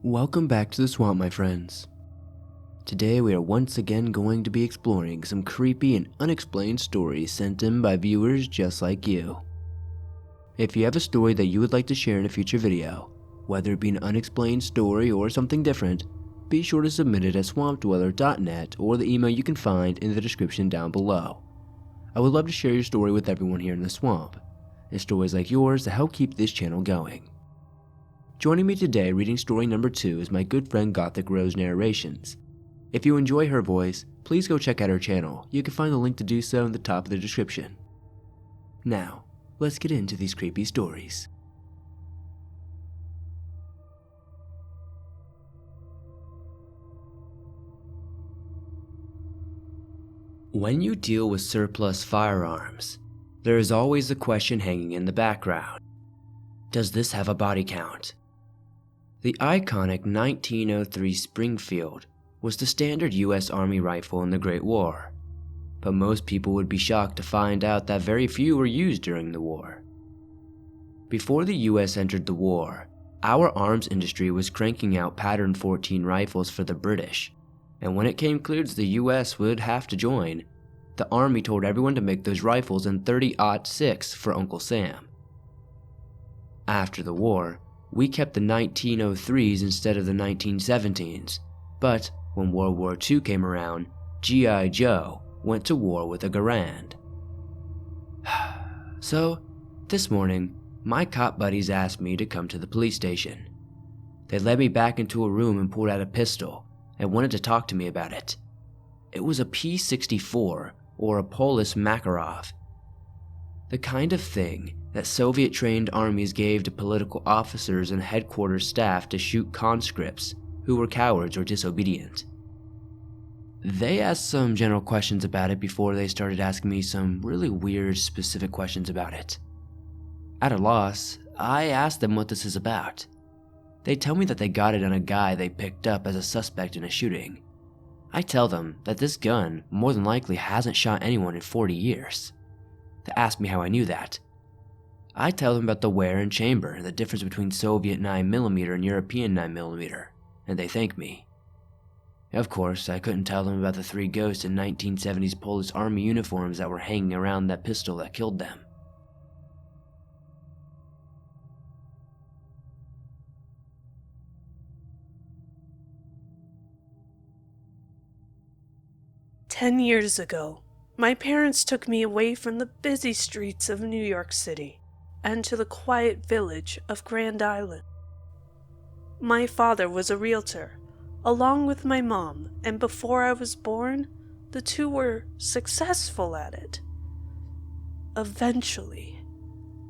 Welcome back to the swamp, my friends. Today we are once again going to be exploring some creepy and unexplained stories sent in by viewers just like you. If you have a story that you would like to share in a future video, whether it be an unexplained story or something different, be sure to submit it at swampdweller.net or the email you can find in the description down below. I would love to share your story with everyone here in the swamp, and stories like yours to help keep this channel going. Joining me today reading story number 2 is my good friend Gothic Rose Narrations. If you enjoy her voice, please go check out her channel. You can find the link to do so in the top of the description. Now, let's get into these creepy stories. When you deal with surplus firearms, there is always a question hanging in the background. Does this have a body count? The iconic 1903 Springfield was the standard US Army rifle in the Great War, but most people would be shocked to find out that very few were used during the war. Before the US entered the war, our arms industry was cranking out pattern 14 rifles for the British, and when it came clear that the US would have to join, the Army told everyone to make those rifles in 30-06 for Uncle Sam. After the war, we kept the 1903s instead of the 1917s, but when World War II came around, G.I. Joe went to war with a Garand. So, this morning, my cop buddies asked me to come to the police station. They led me back into a room and pulled out a pistol and wanted to talk to me about it. It was a P-64 or a Polis Makarov, the kind of thing that Soviet-trained armies gave to political officers and headquarters staff to shoot conscripts who were cowards or disobedient. They asked some general questions about it before they started asking me some really weird specific questions about it. At a loss, I asked them what this is about. They tell me that they got it on a guy they picked up as a suspect in a shooting. I tell them that this gun more than likely hasn't shot anyone in 40 years. They ask me how I knew that. I tell them about the wear and chamber and the difference between Soviet 9mm and European 9mm, and they thank me. Of course, I couldn't tell them about the 3 ghosts in 1970s Polish Army uniforms that were hanging around that pistol that killed them. "10 years ago, my parents took me away from the busy streets of New York City and to the quiet village of Grand Island. My father was a realtor, along with my mom, and before I was born, the two were successful at it. Eventually,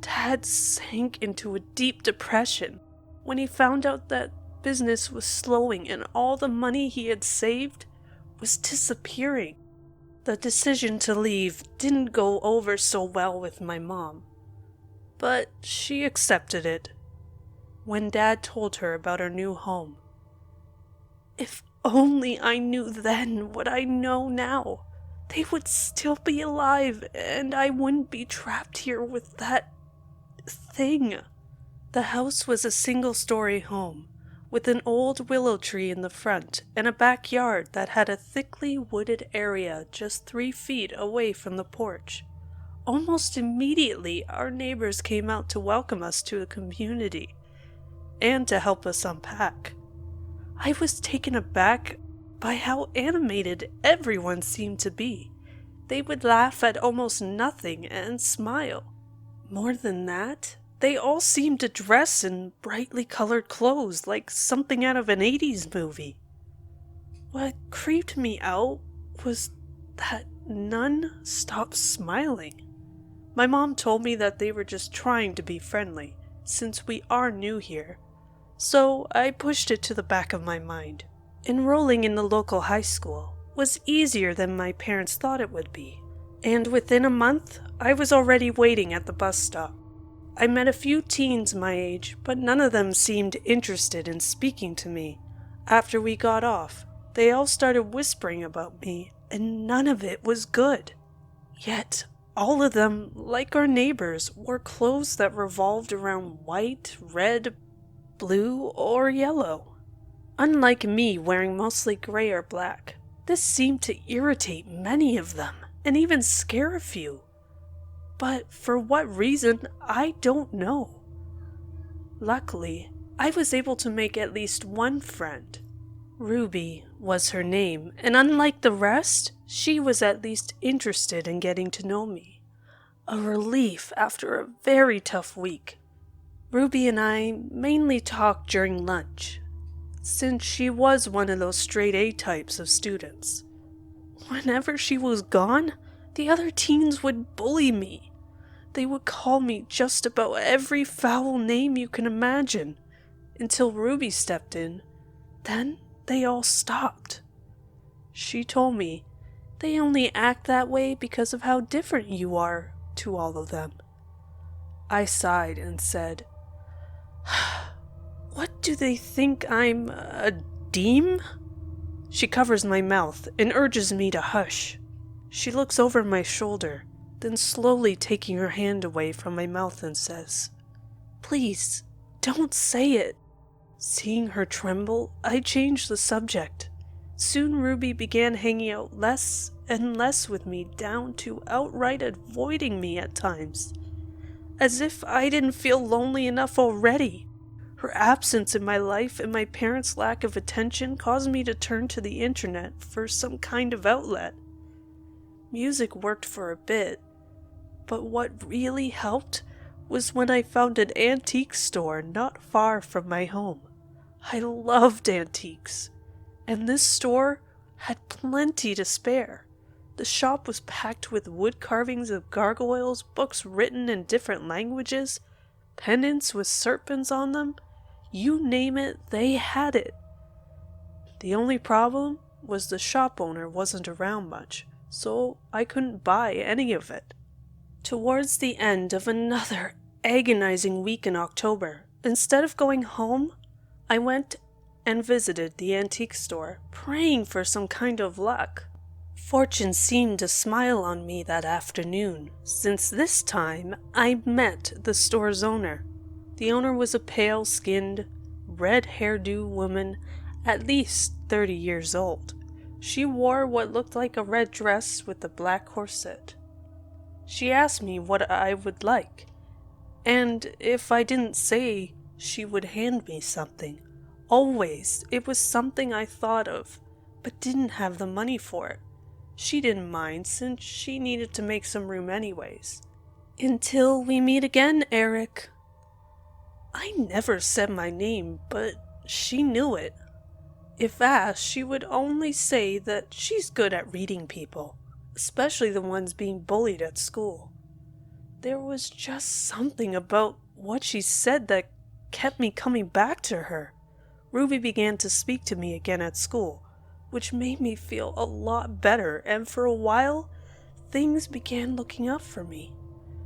Dad sank into a deep depression when he found out that business was slowing and all the money he had saved was disappearing. The decision to leave didn't go over so well with my mom, but she accepted it when Dad told her about our new home. If only I knew then what I know now, they would still be alive and I wouldn't be trapped here with that thing." The house was a single-story home with an old willow tree in the front and a backyard that had a thickly wooded area just 3 feet away from the porch. Almost immediately, our neighbors came out to welcome us to the community and to help us unpack. I was taken aback by how animated everyone seemed to be. They would laugh at almost nothing and smile. More than that, they all seemed to dress in brightly colored clothes like something out of an 80s movie. What creeped me out was that none stopped smiling. My mom told me that they were just trying to be friendly, since we are new here, so I pushed it to the back of my mind. Enrolling in the local high school was easier than my parents thought it would be, and within a month, I was already waiting at the bus stop. I met a few teens my age, but none of them seemed interested in speaking to me. After we got off, they all started whispering about me, and none of it was good. Yet, all of them, like our neighbors, wore clothes that revolved around white, red, blue, or yellow. Unlike me wearing mostly gray or black, this seemed to irritate many of them, and even scare a few. But for what reason, I don't know. Luckily, I was able to make at least one friend. Ruby was her name, and unlike the rest, she was at least interested in getting to know me. A relief after a very tough week. Ruby and I mainly talked during lunch, since she was one of those straight A types of students. Whenever she was gone, the other teens would bully me. They would call me just about every foul name you can imagine, until Ruby stepped in. Then they all stopped. She told me they only act that way because of how different you are to all of them. I sighed and said, "What do they think, I'm a deem?" She covers my mouth and urges me to hush. She looks over my shoulder, then slowly taking her hand away from my mouth and says, "Please, don't say it." Seeing her tremble, I changed the subject. Soon Ruby began hanging out less and less with me, down to outright avoiding me at times, as if I didn't feel lonely enough already. Her absence in my life and my parents' lack of attention caused me to turn to the internet for some kind of outlet. Music worked for a bit, but what really helped was when I found an antique store not far from my home. I loved antiques, and this store had plenty to spare. The shop was packed with wood carvings of gargoyles, books written in different languages, pendants with serpents on them. You name it, they had it. The only problem was the shop owner wasn't around much, so I couldn't buy any of it. Towards the end of another agonizing week in October, instead of going home, I went and visited the antique store, praying for some kind of luck. Fortune seemed to smile on me that afternoon, since this time I met the store's owner. The owner was a pale-skinned, red-hairdo woman, at least 30 years old. She wore what looked like a red dress with a black corset. She asked me what I would like, and if I didn't say, she would hand me something. Always, it was something I thought of, but didn't have the money for it. She didn't mind, since she needed to make some room anyways. "Until we meet again, Eric." I never said my name, but she knew it. If asked, she would only say that she's good at reading people, especially the ones being bullied at school. There was just something about what she said that kept me coming back to her. Ruby began to speak to me again at school, which made me feel a lot better, and for a while, things began looking up for me.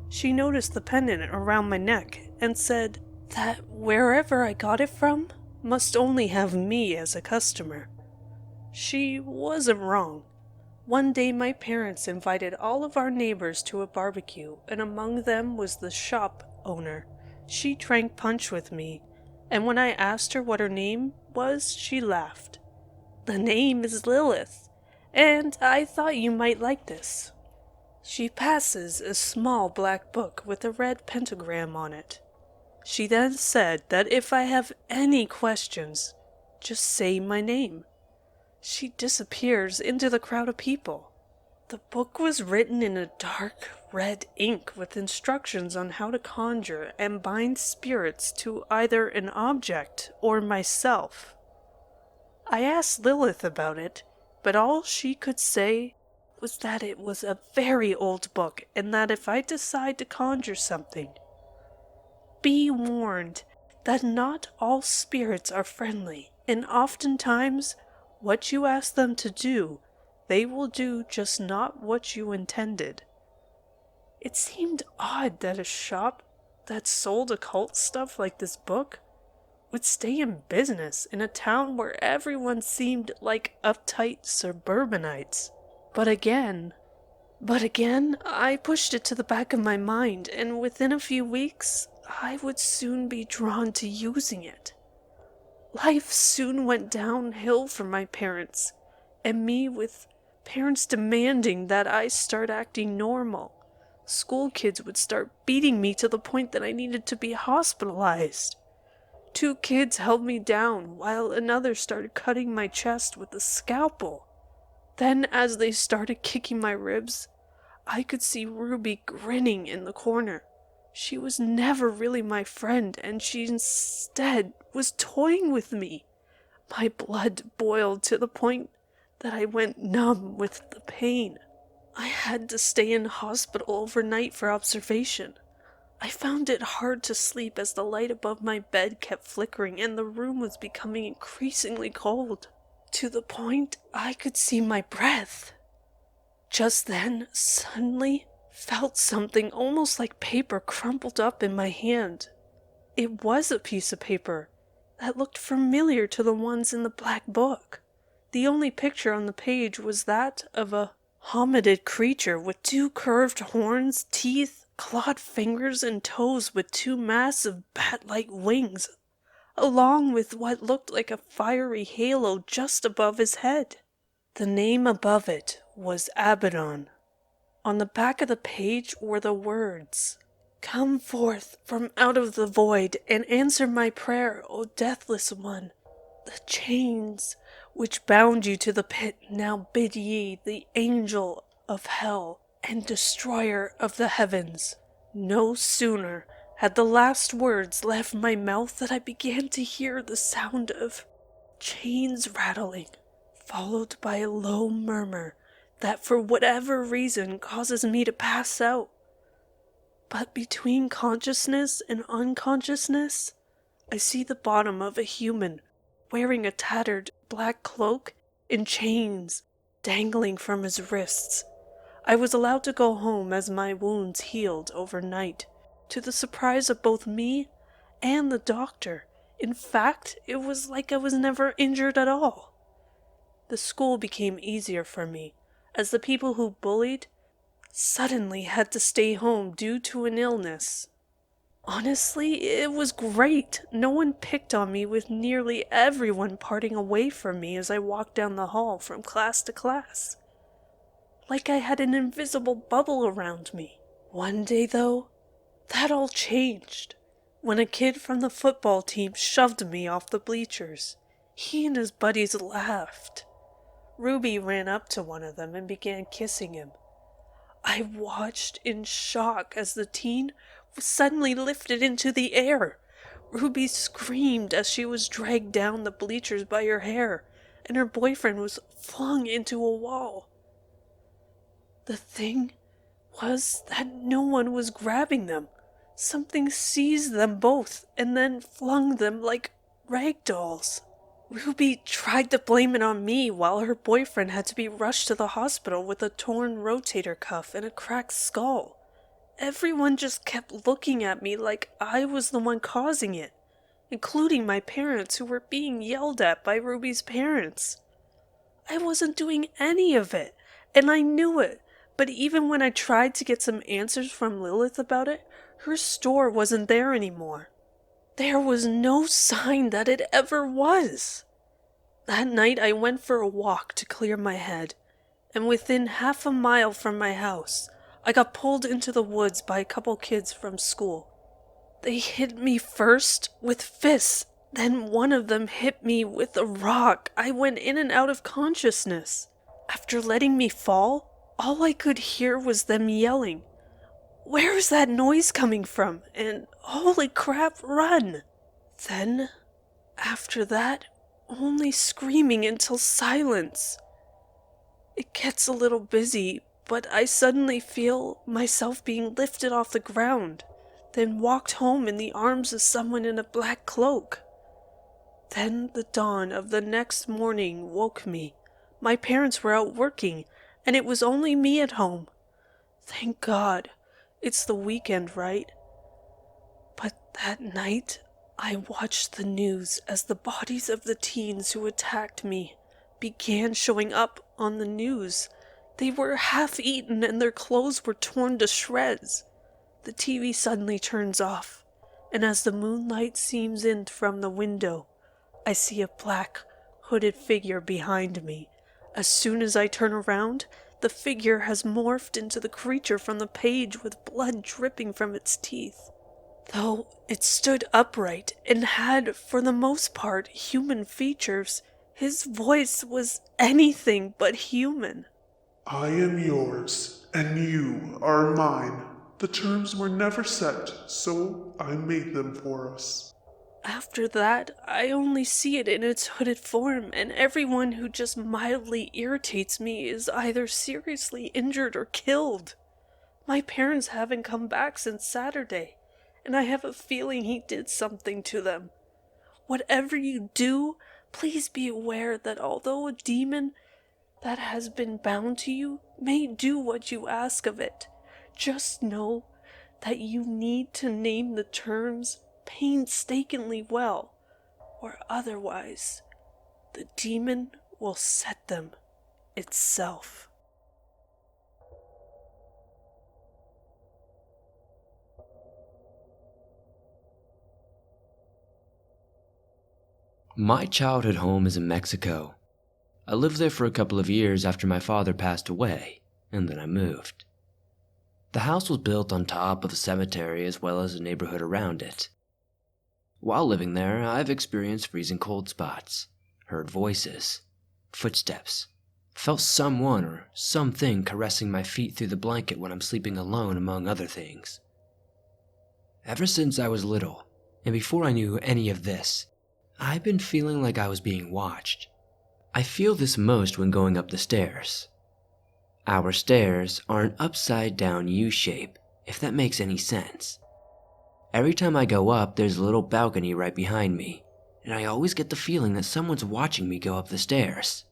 She noticed the pendant around my neck and said that wherever I got it from must only have me as a customer. She wasn't wrong. One day my parents invited all of our neighbors to a barbecue, and among them was the shop owner. She drank punch with me, and when I asked her what her name was, she laughed. "The name is Lilith, and I thought you might like this." She passes a small black book with a red pentagram on it. She then said that if I have any questions, just say my name. She disappears into the crowd of people. The book was written in a dark red ink with instructions on how to conjure and bind spirits to either an object or myself. I asked Lilith about it, but all she could say was that it was a very old book and that if I decide to conjure something, be warned that not all spirits are friendly, and oftentimes what you ask them to do, they will do just not what you intended. It seemed odd that a shop that sold occult stuff like this book would stay in business in a town where everyone seemed like uptight suburbanites. But again, I pushed it to the back of my mind, and within a few weeks, I would soon be drawn to using it. Life soon went downhill for my parents, and me with parents demanding that I start acting normal. School kids would start beating me to the point that I needed to be hospitalized. 2 kids held me down while another started cutting my chest with a scalpel. Then, as they started kicking my ribs, I could see Ruby grinning in the corner. She was never really my friend, and she instead was toying with me. My blood boiled to the point that I went numb with the pain. I had to stay in hospital overnight for observation. I found it hard to sleep as the light above my bed kept flickering and the room was becoming increasingly cold, to the point I could see my breath. Just then, suddenly, felt something almost like paper crumpled up in my hand. It was a piece of paper that looked familiar to the ones in the black book. The only picture on the page was that of a hominid creature with 2 curved horns, teeth, clawed fingers, and toes with 2 massive bat-like wings, along with what looked like a fiery halo just above his head. The name above it was Abaddon. On the back of the page were the words, "Come forth from out of the void and answer my prayer, O deathless one. The chains which bound you to the pit now bid ye the angel of hell and destroyer of the heavens." No sooner had the last words left my mouth than I began to hear the sound of chains rattling, followed by a low murmur that for whatever reason causes me to pass out. But between consciousness and unconsciousness, I see the bottom of a human wearing a tattered black cloak and chains dangling from his wrists. I was allowed to go home as my wounds healed overnight, to the surprise of both me and the doctor. In fact, it was like I was never injured at all. The school became easier for me, as the people who bullied suddenly had to stay home due to an illness. Honestly, it was great. No one picked on me, with nearly everyone parting away from me as I walked down the hall from class to class, like I had an invisible bubble around me. One day, though, that all changed, when a kid from the football team shoved me off the bleachers. He and his buddies laughed. Ruby ran up to one of them and began kissing him. I watched in shock as the teen was suddenly lifted into the air. Ruby screamed as she was dragged down the bleachers by her hair, and her boyfriend was flung into a wall. The thing was that no one was grabbing them. Something seized them both and then flung them like rag dolls. Ruby tried to blame it on me, while her boyfriend had to be rushed to the hospital with a torn rotator cuff and a cracked skull. Everyone just kept looking at me like I was the one causing it, including my parents, who were being yelled at by Ruby's parents. I wasn't doing any of it, and I knew it. But even when I tried to get some answers from Lilith about it, her store wasn't there anymore. There was no sign that it ever was. That night I went for a walk to clear my head, and within half a mile from my house, I got pulled into the woods by a couple kids from school. They hit me first with fists, then one of them hit me with a rock. I went in and out of consciousness. After letting me fall, all I could hear was them yelling, "Where is that noise coming from?" and "Holy crap, run!" Then, after that, only screaming until silence. It gets a little busy, but I suddenly feel myself being lifted off the ground, then walked home in the arms of someone in a black cloak. Then the dawn of the next morning woke me. My parents were out working, and it was only me at home. Thank God, it's the weekend, right? But that night, I watched the news as the bodies of the teens who attacked me began showing up on the news. They were half-eaten and their clothes were torn to shreds. The TV suddenly turns off, and as the moonlight seeps in from the window, I see a black, hooded figure behind me. As soon as I turn around, the figure has morphed into the creature from the page with blood dripping from its teeth. Though it stood upright and had, for the most part, human features, his voice was anything but human. I am yours, and you are mine. The terms were never set, so I made them for us. After that, I only see it in its hooded form, and everyone who just mildly irritates me is either seriously injured or killed. My parents haven't come back since Saturday, and I have a feeling he did something to them. Whatever you do, please be aware that although a demon that has been bound to you may do what you ask of it, just know that you need to name the terms painstakingly well, or otherwise the demon will set them itself. My childhood home is in Mexico. I lived there for a couple of years after my father passed away, and then I moved. The house was built on top of a cemetery as well as a neighborhood around it. While living there, I've experienced freezing cold spots, heard voices, footsteps, felt someone or something caressing my feet through the blanket when I'm sleeping alone, among other things. Ever since I was little, and before I knew any of this, I've been feeling like I was being watched. I feel this most when going up the stairs. Our stairs are an upside-down U-shape, if that makes any sense. Every time I go up, there's a little balcony right behind me, and I always get the feeling that someone's watching me go up the stairs.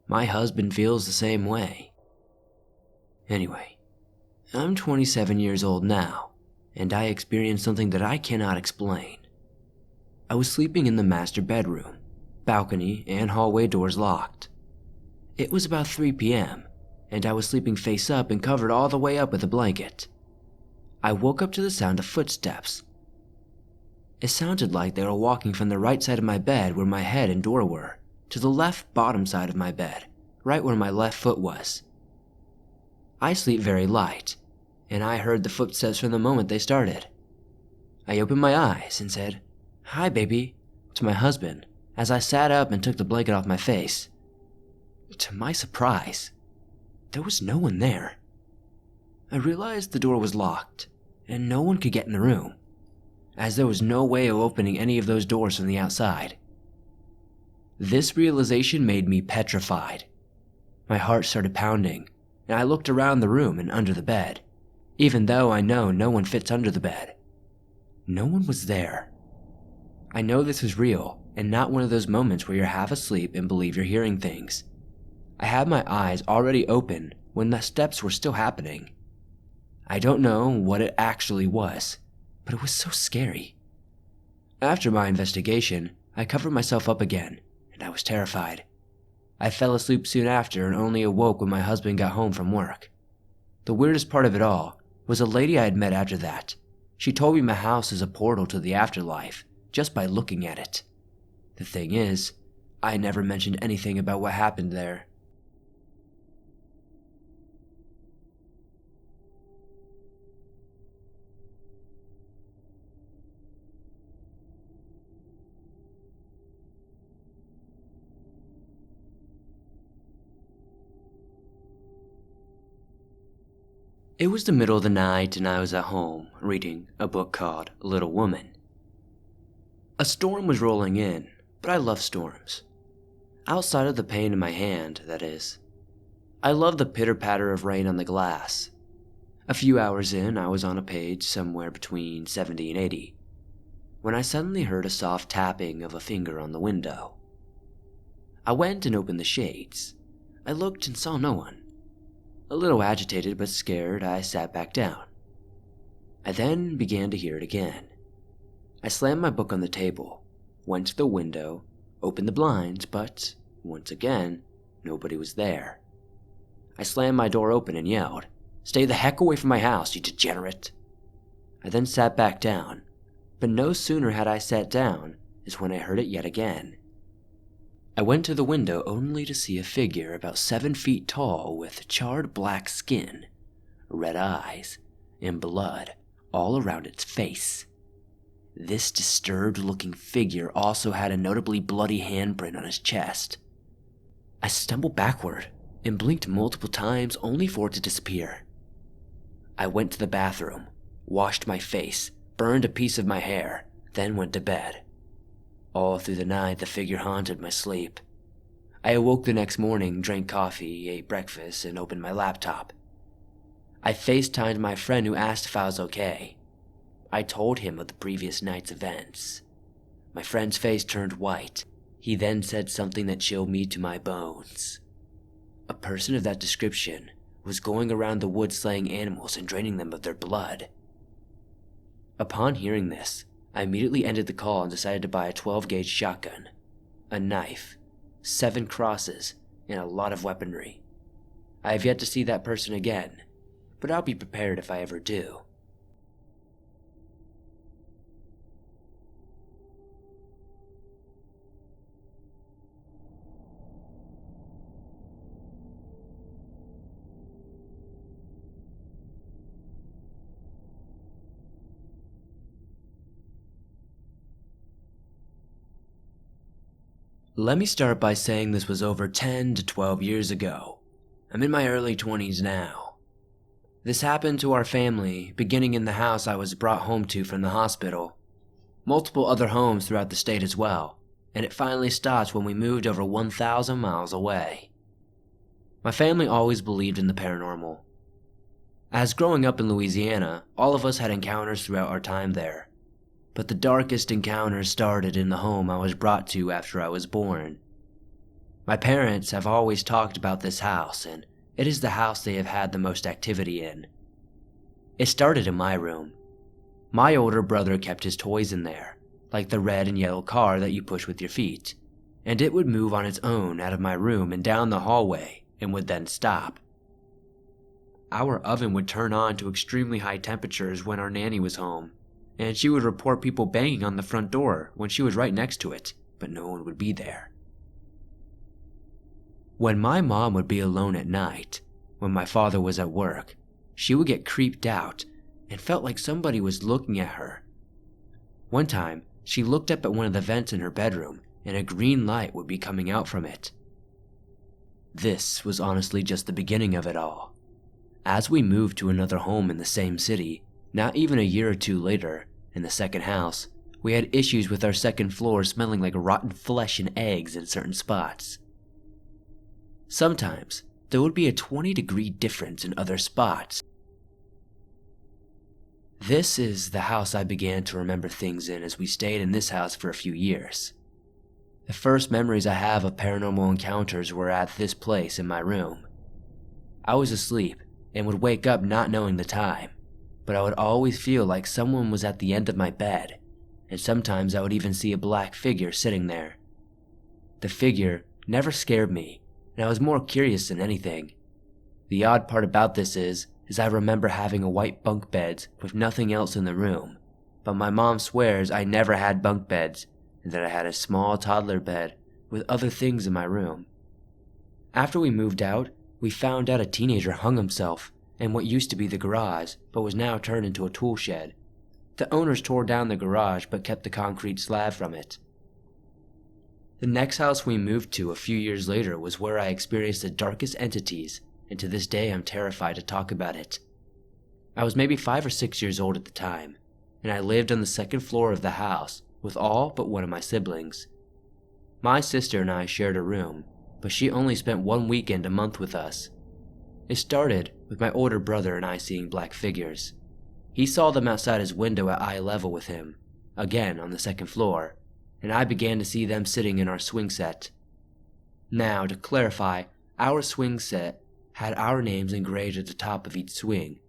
My husband feels the same way. Anyway, I'm 27 years old now, and I experienced something that I cannot explain. I was sleeping in the master bedroom, balcony and hallway doors locked. It was about 3 p.m., and I was sleeping face up and covered all the way up with a blanket. I woke up to the sound of footsteps. It sounded like they were walking from the right side of my bed where my head and door were, to the left bottom side of my bed, right where my left foot was. I sleep very light, and I heard the footsteps from the moment they started. I opened my eyes and said, "Hi, baby," to my husband as I sat up and took the blanket off my face. To my surprise, there was no one there. I realized the door was locked, and no one could get in the room, as there was no way of opening any of those doors from the outside. This realization made me petrified. My heart started pounding, and I looked around the room and under the bed, even though I know no one fits under the bed. No one was there. I know this is real, and not one of those moments where you're half asleep and believe you're hearing things. I had my eyes already open when the steps were still happening. I don't know what it actually was, but it was so scary. After my investigation, I covered myself up again, and I was terrified. I fell asleep soon after and only awoke when my husband got home from work. The weirdest part of it all was a lady I had met after that. She told me my house is a portal to the afterlife, just by looking at it. The thing is, I never mentioned anything about what happened there. It was the middle of the night and I was at home reading a book called Little Woman. A storm was rolling in, but I love storms. Outside of the pain in my hand, that is. I love the pitter-patter of rain on the glass. A few hours in, I was on a page somewhere between 70 and 80, when I suddenly heard a soft tapping of a finger on the window. I went and opened the shades. I looked and saw no one. A little agitated but scared, I sat back down. I then began to hear it again. I slammed my book on the table, went to the window, opened the blinds, but, once again, nobody was there. I slammed my door open and yelled, "Stay the heck away from my house, you degenerate!" I then sat back down, but no sooner had I sat down is when I heard it yet again. I went to the window only to see a figure about 7 feet tall with charred black skin, red eyes, and blood all around its face. This disturbed-looking figure also had a notably bloody handprint on his chest. I stumbled backward and blinked multiple times only for it to disappear. I went to the bathroom, washed my face, burned a piece of my hair, then went to bed. All through the night, the figure haunted my sleep. I awoke the next morning, drank coffee, ate breakfast, and opened my laptop. I FaceTimed my friend who asked if I was okay. I told him of the previous night's events. My friend's face turned white. He then said something that chilled me to my bones. A person of that description was going around the woods slaying animals and draining them of their blood. Upon hearing this, I immediately ended the call and decided to buy a 12-gauge shotgun, a knife, 7 crosses, and a lot of weaponry. I have yet to see that person again, but I'll be prepared if I ever do. Let me start by saying this was over 10 to 12 years ago. I'm in my early 20s now. This happened to our family, beginning in the house I was brought home to from the hospital. Multiple other homes throughout the state as well, and it finally stopped when we moved over 1,000 miles away. My family always believed in the paranormal. As growing up in Louisiana, all of us had encounters throughout our time there. But the darkest encounters started in the home I was brought to after I was born. My parents have always talked about this house, and it is the house they have had the most activity in. It started in my room. My older brother kept his toys in there, like the red and yellow car that you push with your feet, and it would move on its own out of my room and down the hallway and would then stop. Our oven would turn on to extremely high temperatures when our nanny was home, and she would report people banging on the front door when she was right next to it, but no one would be there. When my mom would be alone at night, when my father was at work, she would get creeped out and felt like somebody was looking at her. One time, she looked up at one of the vents in her bedroom and a green light would be coming out from it. This was honestly just the beginning of it all. As we moved to another home in the same city, not even a year or two later, in the second house, we had issues with our second floor smelling like rotten flesh and eggs in certain spots. Sometimes, there would be a 20-degree difference in other spots. This is the house I began to remember things in as we stayed in this house for a few years. The first memories I have of paranormal encounters were at this place in my room. I was asleep and would wake up not knowing the time, but I would always feel like someone was at the end of my bed, and sometimes I would even see a black figure sitting there. The figure never scared me, and I was more curious than anything. The odd part about this is I remember having a white bunk bed with nothing else in the room, but my mom swears I never had bunk beds, and that I had a small toddler bed with other things in my room. After we moved out, we found out a teenager hung himself in what used to be the garage, but was now turned into a tool shed. The owners tore down the garage, but kept the concrete slab from it. The next house we moved to a few years later was where I experienced the darkest entities, and to this day I'm terrified to talk about it. I was maybe 5 or 6 years old at the time, and I lived on the second floor of the house with all but one of my siblings. My sister and I shared a room, but she only spent 1 weekend a month with us. It started with my older brother and I seeing black figures. He saw them outside his window at eye level with him, again on the second floor, and I began to see them sitting in our swing set. Now, to clarify, our swing set had our names engraved at the top of each swing,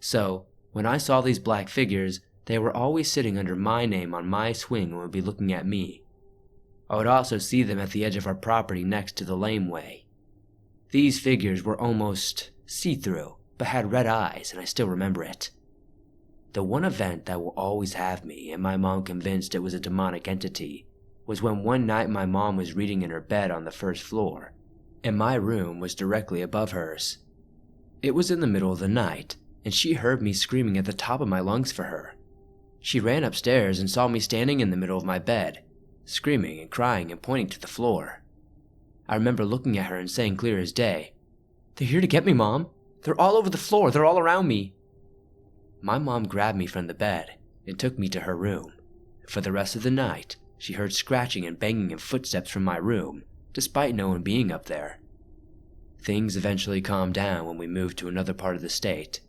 so when I saw these black figures, they were always sitting under my name on my swing and would be looking at me. I would also see them at the edge of our property next to the laneway. These figures were almost see-through, but had red eyes, and I still remember it. The one event that will always have me and my mom convinced it was a demonic entity was when one night my mom was reading in her bed on the first floor, and my room was directly above hers. It was in the middle of the night, and she heard me screaming at the top of my lungs for her. She ran upstairs and saw me standing in the middle of my bed, screaming and crying and pointing to the floor. I remember looking at her and saying clear as day, "They're here to get me, Mom. They're all over the floor. They're all around me." My mom grabbed me from the bed and took me to her room. For the rest of the night, she heard scratching and banging and footsteps from my room, despite no one being up there. Things eventually calmed down when we moved to another part of the state,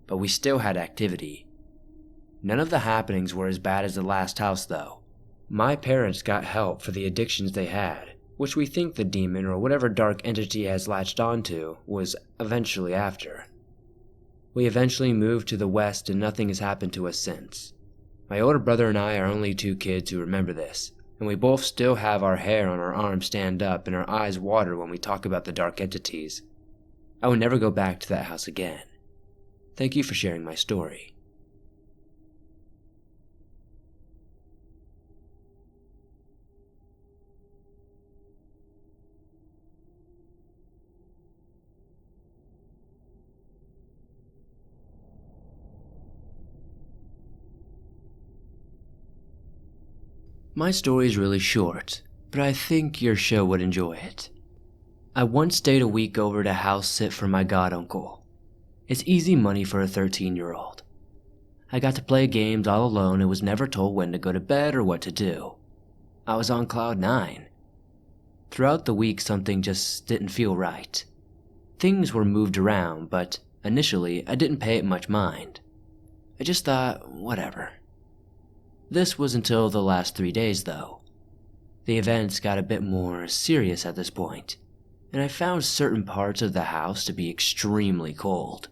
but we still had activity. None of the happenings were as bad as the last house, though. My parents got help for the addictions they had, which we think the demon or whatever dark entity has latched onto was eventually after. We eventually moved to the west and nothing has happened to us since. My older brother and I are only two kids who remember this, and we both still have our hair on our arms stand up and our eyes water when we talk about the dark entities. I will never go back to that house again. Thank you for sharing my story. My story is really short, but I think your show would enjoy it. I once stayed a week over to house sit for my goduncle. It's easy money for a 13-year-old. I got to play games all alone and was never told when to go to bed or what to do. I was on cloud 9. Throughout the week, something just didn't feel right. Things were moved around, but initially I didn't pay it much mind. I just thought, whatever. This was until the last 3 days, though. The events got a bit more serious at this point, and I found certain parts of the house to be extremely cold.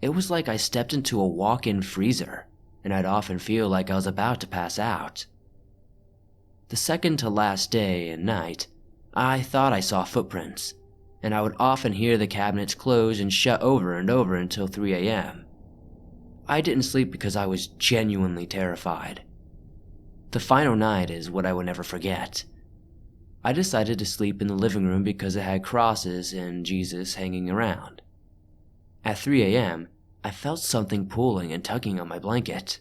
It was like I stepped into a walk-in freezer, and I'd often feel like I was about to pass out. The second to last day and night, I thought I saw footprints, and I would often hear the cabinets close and shut over and over until 3 a.m. I didn't sleep because I was genuinely terrified. The final night is what I will never forget. I decided to sleep in the living room because it had crosses and Jesus hanging around. At 3 a.m., I felt something pulling and tugging on my blanket.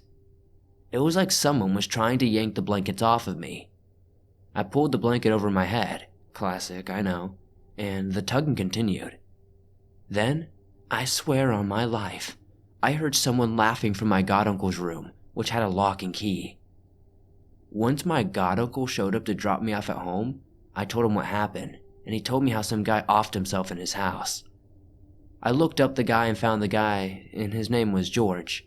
It was like someone was trying to yank the blankets off of me. I pulled the blanket over my head, classic, I know, and the tugging continued. Then, I swear on my life, I heard someone laughing from my goduncle's room, which had a lock and key. Once my goduncle showed up to drop me off at home, I told him what happened, and he told me how some guy offed himself in his house. I looked up the guy and found the guy, and his name was George.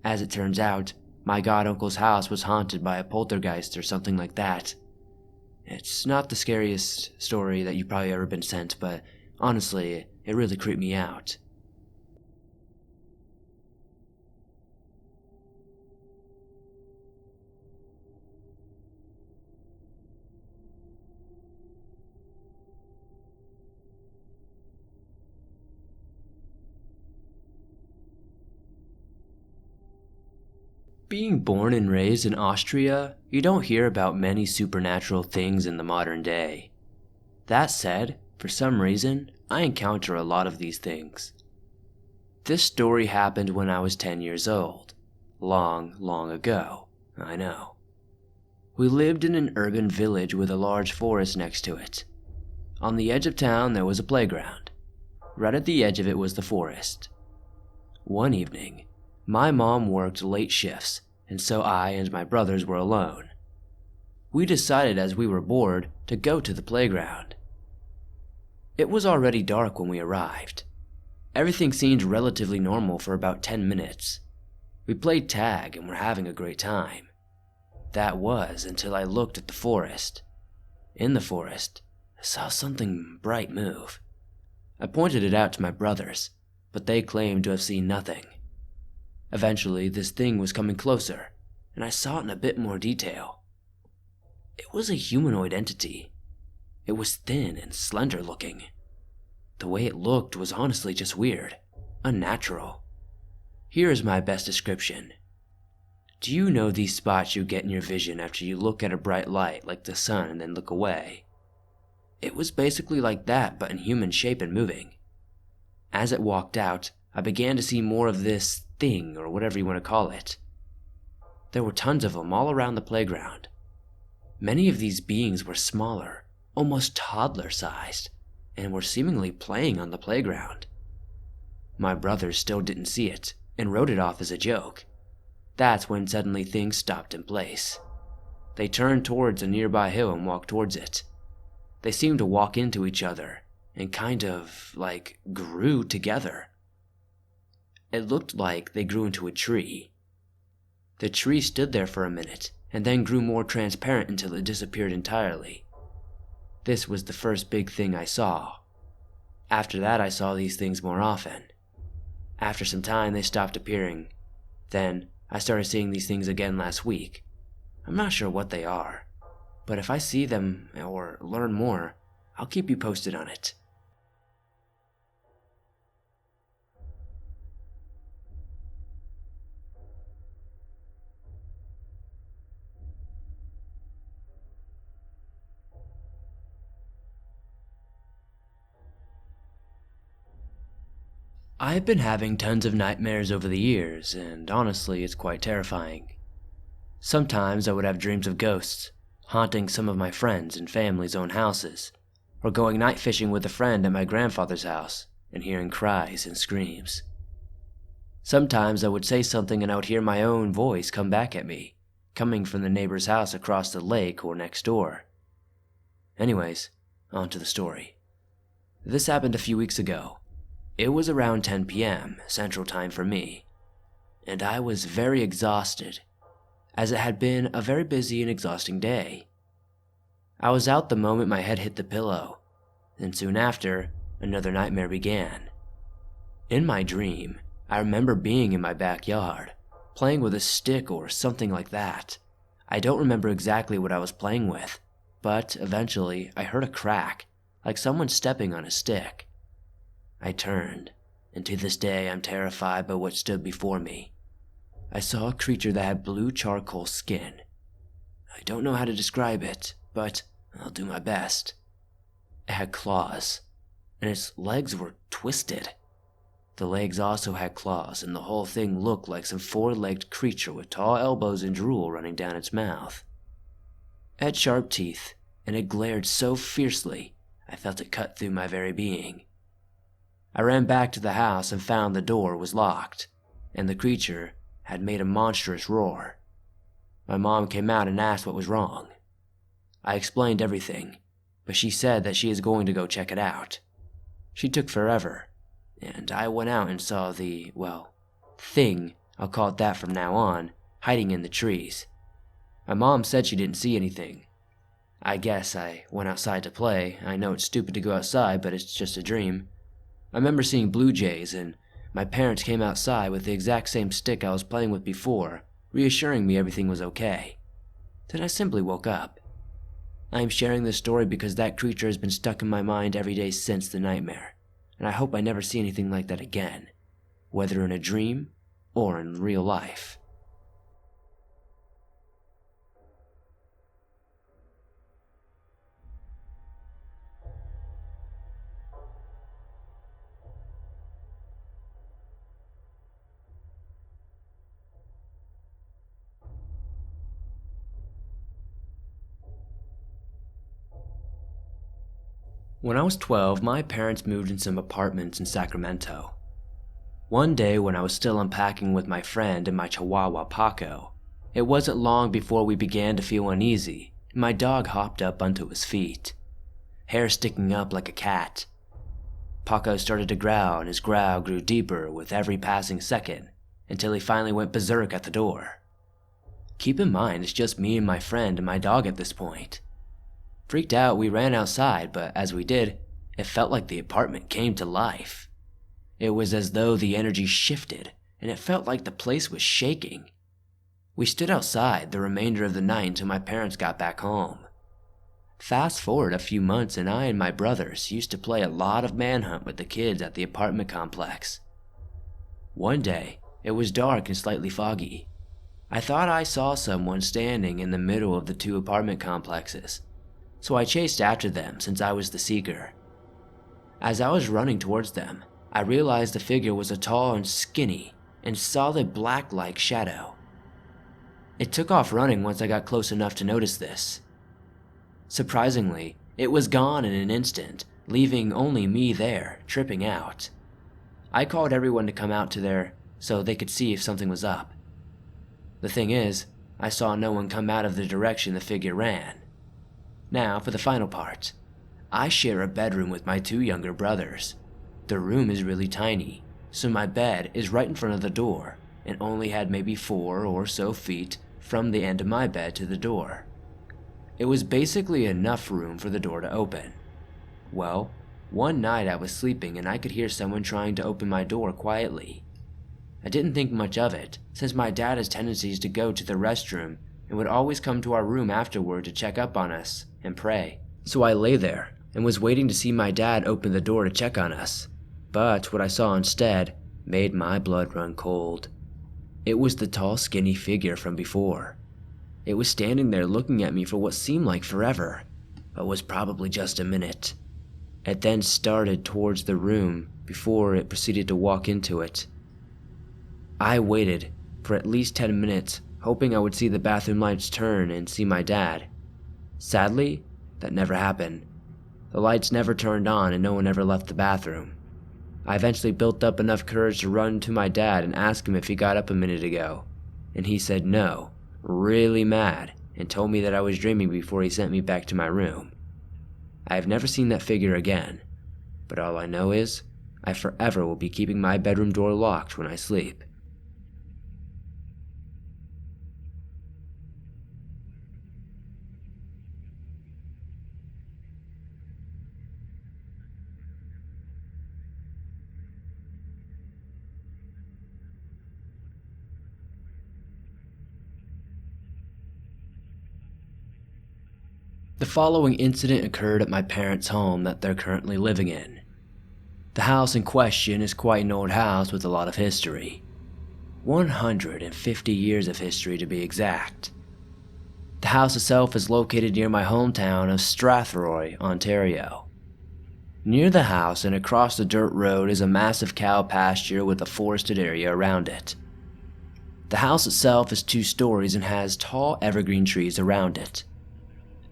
As it turns out, my goduncle's house was haunted by a poltergeist or something like that. It's not the scariest story that you've probably ever been sent, but honestly, it really creeped me out. Being born and raised in Austria, you don't hear about many supernatural things in the modern day. That said, for some reason, I encounter a lot of these things. This story happened when I was 10 years old. Long, long ago, I know. We lived in an urban village with a large forest next to it. On the edge of town there was a playground. Right at the edge of it was the forest. One evening, my mom worked late shifts, and so I and my brothers were alone. We decided as we were bored to go to the playground. It was already dark when we arrived. Everything seemed relatively normal for about 10 minutes. We played tag and were having a great time. That was until I looked at the forest. In the forest, I saw something bright move. I pointed it out to my brothers, but they claimed to have seen nothing. Eventually, this thing was coming closer, and I saw it in a bit more detail. It was a humanoid entity. It was thin and slender looking. The way it looked was honestly just weird, unnatural. Here is my best description. Do you know these spots you get in your vision after you look at a bright light like the sun and then look away? It was basically like that, but in human shape and moving. As it walked out, I began to see more of this thing, or whatever you want to call it. There were tons of them all around the playground. Many of these beings were smaller, almost toddler-sized, and were seemingly playing on the playground. My brothers still didn't see it, and wrote it off as a joke. That's when suddenly things stopped in place. They turned towards a nearby hill and walked towards it. They seemed to walk into each other, and kind of, grew together. It looked like they grew into a tree. The tree stood there for a minute, and then grew more transparent until it disappeared entirely. This was the first big thing I saw. After that, I saw these things more often. After some time, they stopped appearing. Then, I started seeing these things again last week. I'm not sure what they are, but if I see them or learn more, I'll keep you posted on it. I've been having tons of nightmares over the years, and honestly, it's quite terrifying. Sometimes I would have dreams of ghosts, haunting some of my friends' and family's own houses, or going night fishing with a friend at my grandfather's house and hearing cries and screams. Sometimes I would say something and I would hear my own voice come back at me, coming from the neighbor's house across the lake or next door. Anyways, on to the story. This happened a few weeks ago. It was around 10 p.m. Central Time for me, and I was very exhausted, as it had been a very busy and exhausting day. I was out the moment my head hit the pillow, and soon after, another nightmare began. In my dream, I remember being in my backyard, playing with a stick or something like that. I don't remember exactly what I was playing with, but eventually I heard a crack, like someone stepping on a stick. I turned, and to this day I'm terrified by what stood before me. I saw a creature that had blue charcoal skin. I don't know how to describe it, but I'll do my best. It had claws, and its legs were twisted. The legs also had claws, and the whole thing looked like some four-legged creature with tall elbows and drool running down its mouth. It had sharp teeth, and it glared so fiercely I felt it cut through my very being. I ran back to the house and found the door was locked, and the creature had made a monstrous roar. My mom came out and asked what was wrong. I explained everything, but she said that she is going to go check it out. She took forever, and I went out and saw the, thing, I'll call it that from now on, hiding in the trees. My mom said she didn't see anything. I guess I went outside to play. I know it's stupid to go outside, but it's just a dream. I remember seeing blue jays, and my parents came outside with the exact same stick I was playing with before, reassuring me everything was okay. Then I simply woke up. I am sharing this story because that creature has been stuck in my mind every day since the nightmare, and I hope I never see anything like that again, whether in a dream or in real life. When I was 12, my parents moved in some apartments in Sacramento. One day when I was still unpacking with my friend and my chihuahua Paco, it wasn't long before we began to feel uneasy, and my dog hopped up onto his feet, hair sticking up like a cat. Paco started to growl, and his growl grew deeper with every passing second, until he finally went berserk at the door. Keep in mind, it's just me and my friend and my dog at this point. Freaked out, we ran outside, but as we did, it felt like the apartment came to life. It was as though the energy shifted, and it felt like the place was shaking. We stood outside the remainder of the night until my parents got back home. Fast forward a few months, and I and my brothers used to play a lot of manhunt with the kids at the apartment complex. One day, it was dark and slightly foggy. I thought I saw someone standing in the middle of the two apartment complexes, so I chased after them since I was the seeker. As I was running towards them, I realized the figure was a tall and skinny and solid black-like shadow. It took off running once I got close enough to notice this. Surprisingly, it was gone in an instant, leaving only me there, tripping out. I called everyone to come out to there so they could see if something was up. The thing is, I saw no one come out of the direction the figure ran. Now, for the final part. I share a bedroom with my two younger brothers. The room is really tiny, so my bed is right in front of the door and only had maybe 4 or so feet from the end of my bed to the door. It was basically enough room for the door to open. Well, one night I was sleeping and I could hear someone trying to open my door quietly. I didn't think much of it, since my dad has tendencies to go to the restroom and would always come to our room afterward to check up on us and pray. So I lay there and was waiting to see my dad open the door to check on us. But what I saw instead made my blood run cold. It was the tall, skinny figure from before. It was standing there looking at me for what seemed like forever, but was probably just a minute. It then started towards the room before it proceeded to walk into it. I waited for at least 10 minutes, hoping I would see the bathroom lights turn and see my dad. Sadly, that never happened. The lights never turned on and no one ever left the bathroom. I eventually built up enough courage to run to my dad and ask him if he got up a minute ago, and he said no, really mad, and told me that I was dreaming before he sent me back to my room. I have never seen that figure again, but all I know is I forever will be keeping my bedroom door locked when I sleep. The following incident occurred at my parents' home that they're currently living in. The house in question is quite an old house with a lot of history. 150 years of history to be exact. The house itself is located near my hometown of Strathroy, Ontario. Near the house and across the dirt road is a massive cow pasture with a forested area around it. The house itself is 2 stories and has tall evergreen trees around it.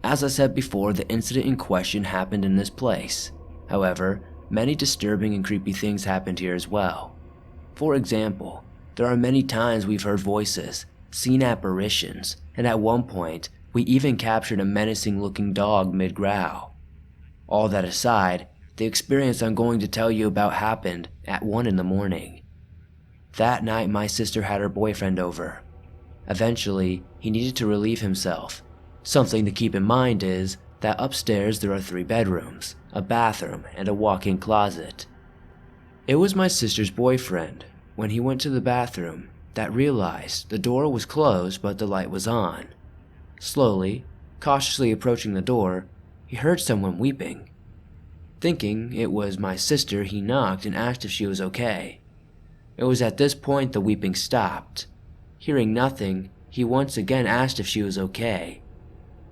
As I said before, the incident in question happened in this place. However, many disturbing and creepy things happened here as well. For example, there are many times we've heard voices, seen apparitions, and at one point, we even captured a menacing-looking dog mid-growl. All that aside, the experience I'm going to tell you about happened at 1 in the morning. That night, my sister had her boyfriend over. Eventually, he needed to relieve himself. Something to keep in mind is that upstairs there are 3 bedrooms, a bathroom, and a walk-in closet. It was my sister's boyfriend, when he went to the bathroom, that realized the door was closed but the light was on. Slowly, cautiously approaching the door, he heard someone weeping. Thinking it was my sister, he knocked and asked if she was okay. It was at this point the weeping stopped. Hearing nothing, he once again asked if she was okay.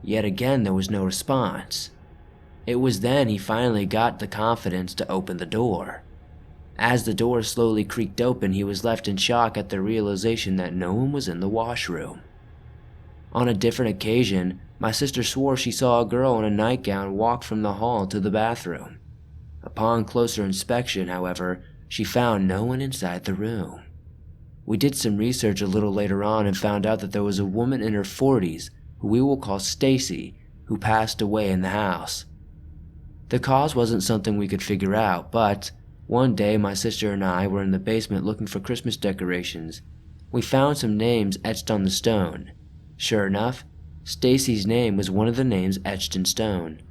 Yet again there was no response. It was then he finally got the confidence to open the door. As the door slowly creaked open, he was left in shock at the realization that no one was in the washroom. On a different occasion, my sister swore she saw a girl in a nightgown walk from the hall to the bathroom. Upon closer inspection, however, she found no one inside the room. We did some research a little later on and found out that there was a woman in her 40s who we will call Stacy, who passed away in the house. The cause wasn't something we could figure out, but one day my sister and I were in the basement looking for Christmas decorations. We found some names etched on the stone. Sure enough, Stacy's name was one of the names etched in stone.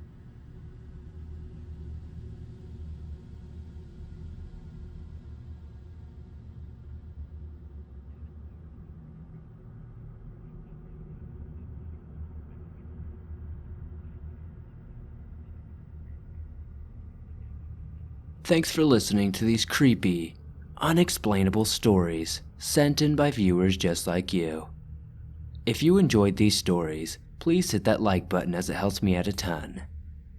Thanks for listening to these creepy, unexplainable stories sent in by viewers just like you. If you enjoyed these stories, please hit that like button as it helps me out a ton.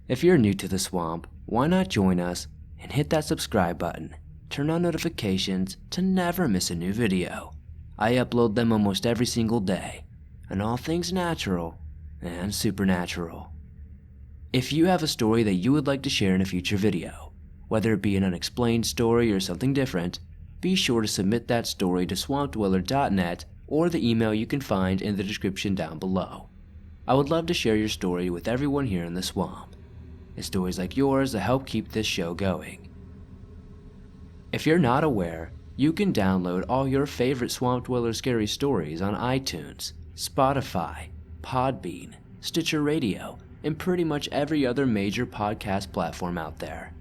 If you're new to the swamp, why not join us and hit that subscribe button. Turn on notifications to never miss a new video. I upload them almost every single day, on all things natural and supernatural. If you have a story that you would like to share in a future video, whether it be an unexplained story or something different, be sure to submit that story to swampdweller.net or the email you can find in the description down below. I would love to share your story with everyone here in the swamp. It's stories like yours that help keep this show going. If you're not aware, you can download all your favorite Swamp Dweller scary stories on iTunes, Spotify, Podbean, Stitcher Radio, and pretty much every other major podcast platform out there.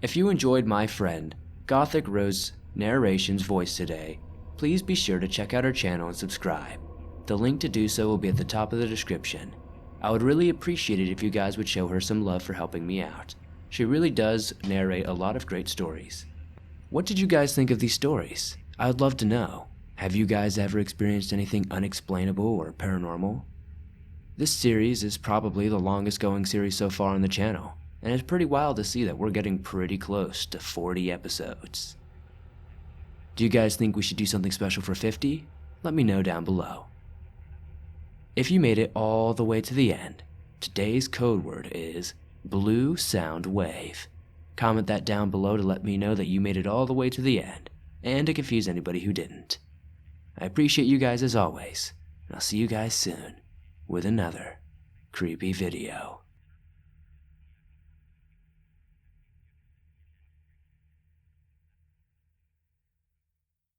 If you enjoyed my friend, Gothic Rose's narration's voice today, please be sure to check out her channel and subscribe. The link to do so will be at the top of the description. I would really appreciate it if you guys would show her some love for helping me out. She really does narrate a lot of great stories. What did you guys think of these stories? I would love to know. Have you guys ever experienced anything unexplainable or paranormal? This series is probably the longest going series so far on the channel, and it's pretty wild to see that we're getting pretty close to 40 episodes. Do you guys think we should do something special for 50? Let me know down below. If you made it all the way to the end, today's code word is Blue Sound Wave. Comment that down below to let me know that you made it all the way to the end, and to confuse anybody who didn't. I appreciate you guys as always, and I'll see you guys soon with another creepy video.